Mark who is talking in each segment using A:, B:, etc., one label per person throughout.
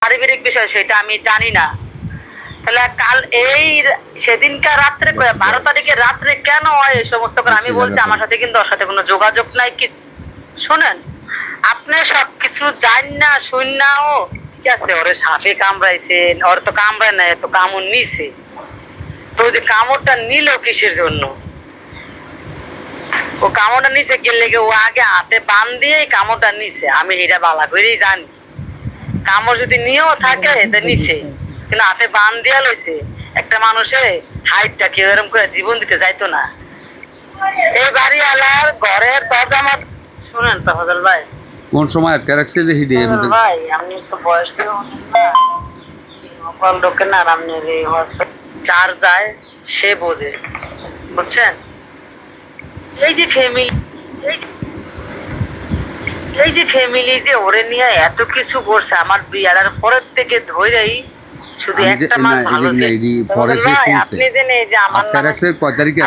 A: পারিবারিক বিষয় সেটা আমি জানি না। তাহলে কাল এই সেদিনকার রাত্রে 12 তারিখের রাত্রে কেন হয় এই সমস্ত করে? আমি বলছি আমার সাথে কিন্তু ওর সাথে কোনো যোগাযোগ নাই। কি শোনেন, আপনি সবকিছু জান না শুন নাও ঠিক আছে। ওরে সাপে কামড়াইছে, ওর তো কামড়ায় নাই, তো কামড় নিছে। তো যে কামড়টা নিল কিসের জন্য? ও কামড়টা নিছে কে লেগে? ও আগে হাতে বান দিয়ে কামড়টা নিছে, আমি এটা বালা করেই জানি। কামড় যদি নিয়েও থাকে এটা নিছে, কিন্তু হাতে বান দিয়া লইছে। একটা মানুষে হাইটটা কেউ এরকম করে জীবন দিতে যাইতো না। এই বাড়ি আলার ঘরের দরজা মত শুনেন তো ফজল ভাই,
B: কোন সময় আটকে রাখছে যে হিডে
A: ভাই আপনি তো বয়স্ক সকল লোকের না আপনার এই হোয়াটসঅ্যাপ চার যায় সে বোঝে, বুঝছেন? এই যে ফ্যামিলি, এই যে ফ্যামিলি যে ওরে নিয়ে এত কিছু করছে আমার বিয়ার পরের থেকে ধরেই শুধু একটা মাস ভালো যে আপনি জেনে যে আমার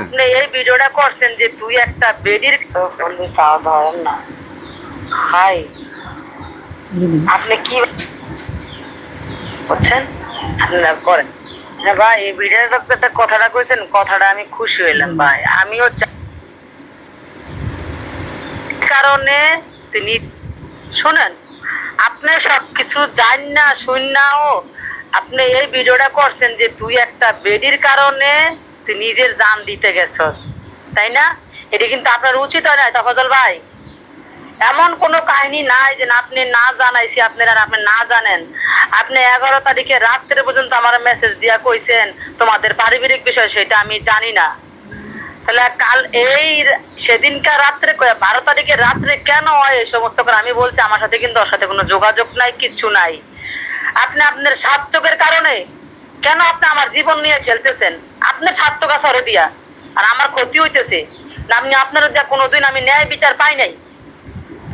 A: আপনি এই ভিডিওটা করছেন যে তুই একটা বেডির বললি তাও ধরেন না। হাই আপনি কি বুঝছেন আপনারা করেন না ভাই? এই ভিডিওর একটা কথাটা কইছেন, কথাটা আমি খুশি হইলাম ভাই। আমিও কারণে তিনি শোনেন, আপনি সবকিছু জান না শুন নাও আপনি এই ভিডিওটা করছেন যে তুই একটা বেডির কারণে তুই নিজের জান দিতে গেছস, তাই না? এটা কিন্তু আপনার উচিত হয় না তফাজল ভাই। এমন কোনো কাহিনী নাই যে আপনি না জানাইছি আপনারা আপনি না জানেন। আপনি 11 তারিখে রাত্রে পর্যন্ত আমার মেসেজ দিয়া কইছেন তোমাদের পারিবারিক বিষয় সেটা আমি জানি না। তাহলে কাল এই সেদিনকার রাত্রে 12 তারিখের রাত্রে কেন হয় এই সমস্ত করে? আমি বলছি আমার সাথে কিন্তু ওর সাথে কোনো যোগাযোগ নাই, কিচ্ছু নাই। আপনি আপনার স্বার্থকের কারণে কেন আপনি আমার জীবন নিয়ে খেলতেছেন? আপনার স্বার্থ কাছে ওরে দিয়া আর আমার ক্ষতি হইতেছে না। আপনি আপনার দিয়া কোনোদিন আমি ন্যায় বিচার পাই নাই।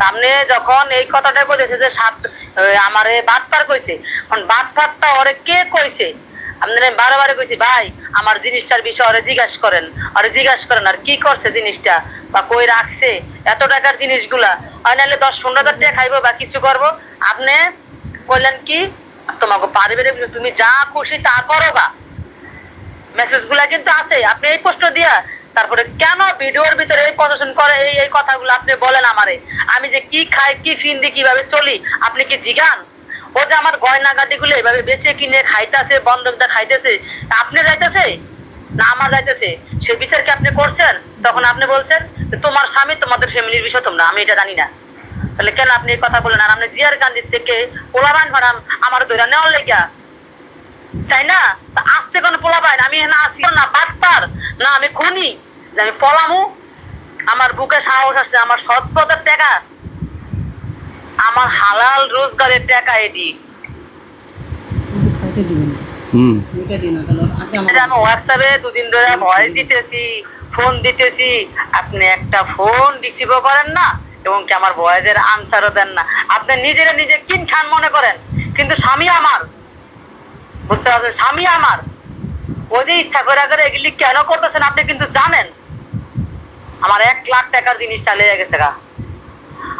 A: আপনি যখন এই কথাটা কইতেছে যে আমারে বাটপার কইছে, কারণ বাটপারটা ওরে কে কইছে? আপনারা বারবার কইছি ভাই আমার জিনিসটার বিষয় ওরে জিজ্ঞাসা করেন, ওরে জিজ্ঞাসা করেন আর কি করছে জিনিসটা বা কই রাখছে এত টাকার জিনিসগুলা। হয় নাহলে 10-15 হাজার টাকা খাইবো বা কিছু করবো। আপনি কইলেন কি তোমাকে পারিবারিক তুমি যা খুশি তা করো বা। মেসেজ গুলা কিন্তু আছে, আপনি এই প্রশ্ন দিয়া তারপরে কেন ভিডিওর ভিতরে এই প্রদর্শন করে এই কথাগুলো আপনি বলেন আমারে? আমি যে কি খাই কি ফিন্দি কিভাবে চলি আপনি কি জিগান? ও যে আমার গয়না গাটি গুলো এভাবে বেচে কিনে খাইতেছে, বন্ধকটা খাইতেছে, আপনি যাইতেছে না আমার যাইতেছে, সে বিচার কি আপনি করছেন? তখন আপনি বলছেন তোমার স্বামী তোমাদের ফ্যামিলির বিষয় তোমরা, আমি এটা জানি না। তাহলে কেন আপনি এই কথা বলেন? আর আপনি জিয়ার গান্ধীর থেকে পোলাবান ভাড়ান আমার ধরে নেওয়ার লেগা, তাই না? আসতে কোনো পোলাবান আমি না আসি না বাটপার না আমি খুনি যে আমি পলামু? আমার বুকে সাহস আছে, আমার সৎ পথের টাকা, আমার হালাল রোজগারের টাকা এটি। আমি হোয়াটসঅ্যাপে 2 দিন ধরে ভয়েস দিতেছি, ফোন দিতেছি, আপনি একটা ফোন রিসিভও করেন না এবং কি আমার ভয়েসের আনসারও দেন না। আপনি নিজেরা নিজে কিন খান মনে করেন, কিন্তু স্বামী আমার, বুঝতে পারছেন? স্বামী আমার। ওই যে ইচ্ছা করে করে এগুলি কেন করতেছেন আপনি কিন্তু জানেন। আমার 1 লাখ টাকার জিনিস চালিয়ে গেছে গা,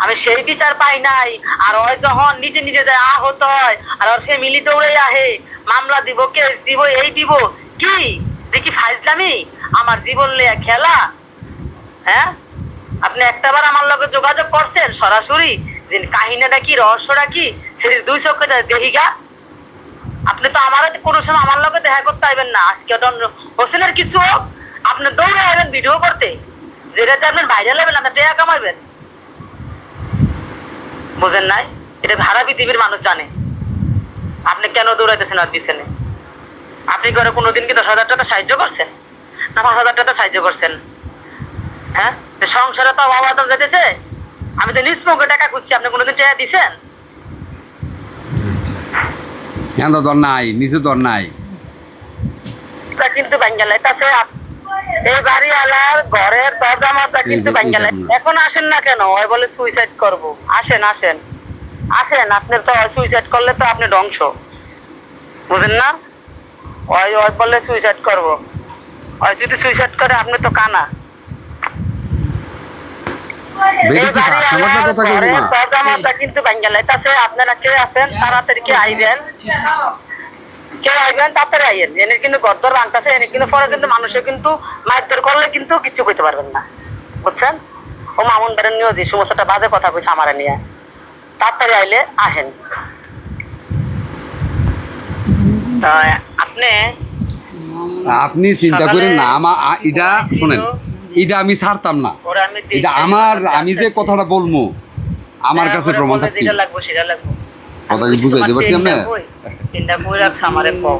A: আমি সেই বিচার পাই নাই। আর ওই যখন নিজে নিজে যায় আহত হয় আর ওর ফ্যামিলি দৌড়ে আহে, মামলা দিব, কেস দিব, এই দিব, কি দেখি ফাইজলামি আমার জীবন লিয়ে খেলা। হ্যাঁ, আপনি একটাবার আমার লগে যোগাযোগ করছেন সরাসরি যে কাহিনীটা কি, রহস্যটা কি, সেটি 2 চোখে দেখিগা। আপনি তো আমার কোনো সময় আমার লগে দেখা করতে আইবেন না। আজকে হোসেনের কিছু হোক আপনি দৌড়ে আইবেন ভিডিও করতে, যেটাতে আপনার ভাইরাল হবেন, আপনার টাকা কামাইবেন। বুঝেন নাই? এটা সারা পৃথিবীর মানুষ জানে আপনি কেন দৌড়াইতেছেন আর পিছনে। আপনি করে কোনোদিন কি 10,000 টাকা সাহায্য করছেন না 5,000 টাকা সাহায্য করছেন? হ্যাঁ, সংসারে তো অভাব আদম যেতেছে। আমি তো নিজ মুখে টাকা খুঁজছি, আপনি কোনোদিন টাকা দিচ্ছেন?
B: দর নাই, নিচে দর নাই।
A: কিন্তু বাঙ্গালাইতেছে এই বাড়ি আলার ঘরের দরজা মাথা কিন্তু বাঙ্গালাই। এখন আসেন না কেন? ওই বলে সুইসাইড করব। আসেন আসেন আসেন, আপনার তো সুইসাইড করলে তো আপনি ধ্বংস, বুঝেন না? ওই ওই বলে সুইসাইড করব, ওই যদি সুইসাইড করে আপনি তো কানা।
B: বেটি
A: এই
B: কি
A: বাড়ি
B: কাস্টমার
A: আমার
B: কথা কইবো
A: ঘরের
B: না
A: দরজা কিন্তু ভাঙ্গা লাইতাছে। আপনারা কে আছেন তাড়াতাড়ি কে আইবেন, কে আইবেন তাড়াতাড়ি আইয়েন। এনে কিন্তু গদ্দর ভাঙতাছে, এনে কিন্তু পরে কিন্তু মানুষে কিন্তু মারধর করলে কিন্তু কিছু কইতে পারবেন না, বুঝছেন? ও মামুন বেরেন নিয়েও যে সমস্তটা বাজে কথা কইছে আমারে নিয়ে, তাড়াতাড়ি আইলে আহেন। তা আপনি
B: আপনি চিন্তা করেন না এটা শুনেন, এটা আমি ছাড়তাম না।
A: ওরা আমি
B: এটা আমার, আমি যে কথাটা বলবো আমার কাছে প্রমাণ থাকবে।
A: যেটা লাগবে সেটা লাগবে।
B: কথা কি বুঝাইতে পারছি আপনি?
A: চিন্তা কই রাখছ আমারে কও।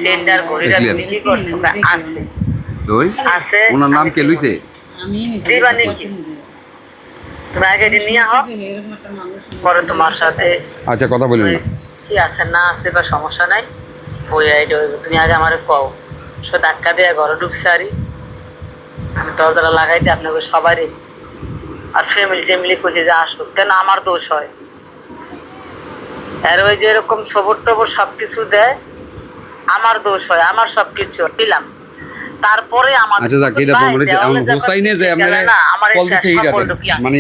A: চেন্ডার ঘড়িটা
B: দেখলেন?
A: বিলি করছে আছে
B: ওই
A: আছে।
B: ওনার নাম কে লইছে?
C: আমি
A: দিবা নাকি? তুমি আগে এটা নিয়ে আহ, পরে তোমার সাথে
B: আচ্ছা কথা বলেন না।
A: কি আছে না আছে বা সমস্যা নাই, বই আইডি হইব। তুমি আগে আমারে কও। সে ধাক্কা দিয়ে ঘরে ঢুকছে আরই, আমি দরজাটা লাগাই দিই আপনাকে সবারই। আর ফ্যামিলি টেমিলি কইছে যে আসো, কেন আমার দোষ হয়? আর ওই যে এরকম সবর টবর সবকিছু দেয়, আমার দোষ হয়, আমার সবকিছু দিলাম। তারপরে আমার
B: আচ্ছা যাক, এটা প্রমাণ হয়েছে। এখন হোসাইনে যে আপনারা কল দিছে এইটা মানে